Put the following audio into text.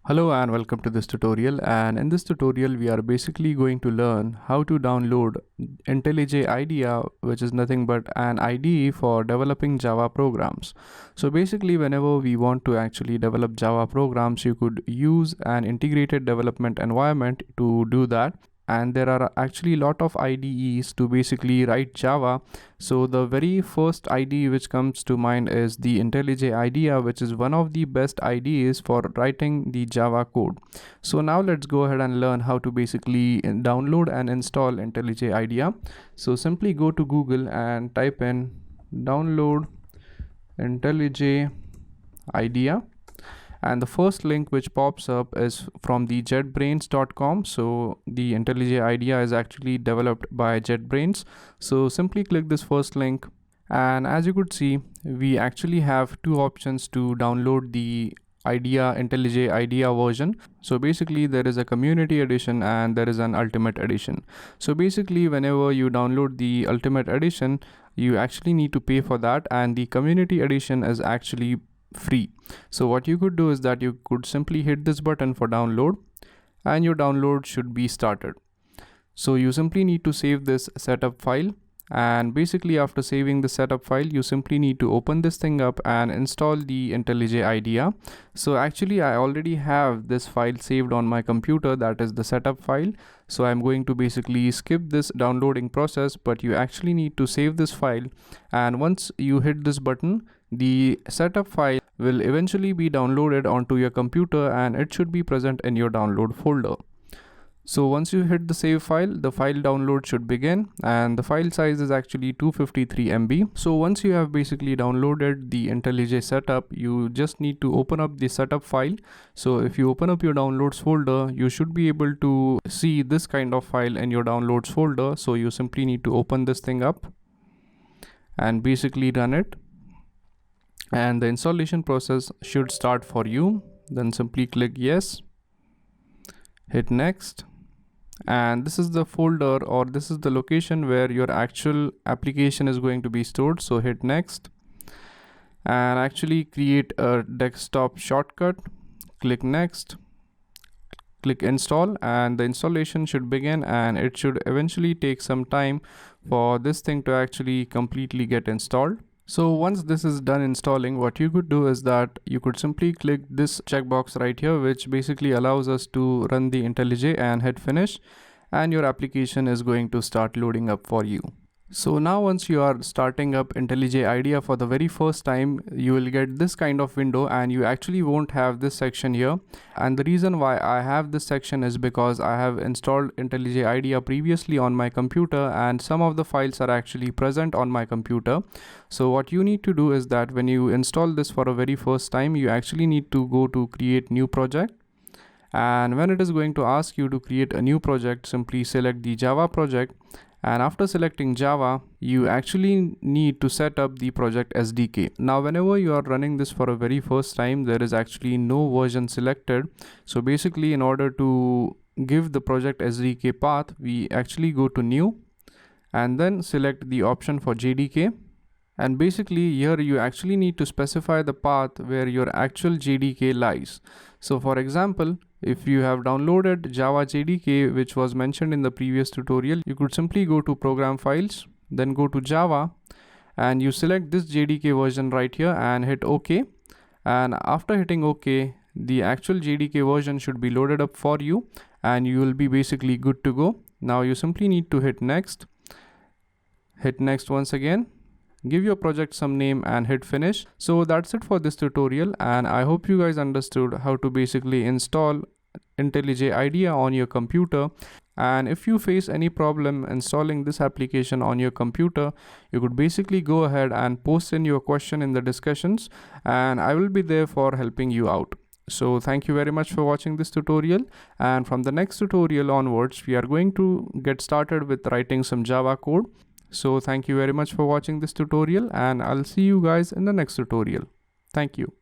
Hello and welcome to this tutorial, and in this tutorial we are basically going to learn how to download IntelliJ IDEA, which is nothing but an IDE for developing Java programs. So basically whenever we want to actually develop Java programs, you could use an integrated development environment to do that. And there are actually a lot of IDEs to basically write Java. So the very first IDE which comes to mind is the IntelliJ IDEA, which is one of the best IDEs for writing the Java code. So now let's go ahead and learn how to basically download and install IntelliJ IDEA. So simply go to Google and type in download IntelliJ IDEA. And the first link which pops up is from the JetBrains.com. So the IntelliJ IDEA is actually developed by JetBrains. So simply click this first link, and as you could see, we actually have two options to download the IntelliJ IDEA version. So basically there is a community edition and there is an ultimate edition. So basically whenever you download the ultimate edition, you actually need to pay for that, and the community edition is actually free. So what you could do is that you could simply hit this button for download, and your download should be started. So you simply need to save this setup file, and basically after saving the setup file, you simply need to open this thing up and install the IntelliJ IDEA. So actually I already have this file saved on my computer, that is the setup file. So I'm going to basically skip this downloading process, but you actually need to save this file, and once you hit this button, the setup file will eventually be downloaded onto your computer, and it should be present in your download folder. So once you hit the save file, the file download should begin, and the file size is actually 253 MB. So once you have basically downloaded the IntelliJ setup, you just need to open up the setup file. So if you open up your downloads folder, you should be able to see this kind of file in your downloads folder. So you simply need to open this thing up and basically run it, and the installation process should start for you. Then simply click yes, hit next, and this is the folder, or this is the location where your actual application is going to be stored. So hit next and actually create a desktop shortcut, click next, click install, and the installation should begin, and it should eventually take some time for this thing to actually completely get installed. So once this is done installing, what you could do is that you could simply click this checkbox right here, which basically allows us to run the IntelliJ, and hit finish, and your application is going to start loading up for you. So now once you are starting up IntelliJ IDEA for the very first time, you will get this kind of window, and you actually won't have this section here. And the reason why I have this section is because I have installed IntelliJ IDEA previously on my computer, and some of the files are actually present on my computer. So what you need to do is that when you install this for a very first time, you actually need to go to create new project. And when it is going to ask you to create a new project, simply select the Java project. And after selecting Java, you actually need to set up the project SDK. Now, whenever you are running this for a very first time, there is actually no version selected. So basically, in order to give the project SDK path, we actually go to new and then select the option for JDK. And basically here you actually need to specify the path where your actual JDK lies. So for example, if you have downloaded Java JDK, which was mentioned in the previous tutorial, you could simply go to program files, then go to Java, and you select this JDK version right here and hit OK. And after hitting OK, the actual JDK version should be loaded up for you, and you will be basically good to go. Now you simply need to hit next once again, give your project some name, and hit finish. So that's it for this tutorial, and I hope you guys understood how to basically install IntelliJ IDEA on your computer. And if you face any problem installing this application on your computer, you could basically go ahead and post in your question in the discussions, and I will be there for helping you out. So thank you very much for watching this tutorial, and from the next tutorial onwards, we are going to get started with writing some Java code. So thank you very much for watching this tutorial, and I'll see you guys in the next tutorial. Thank you.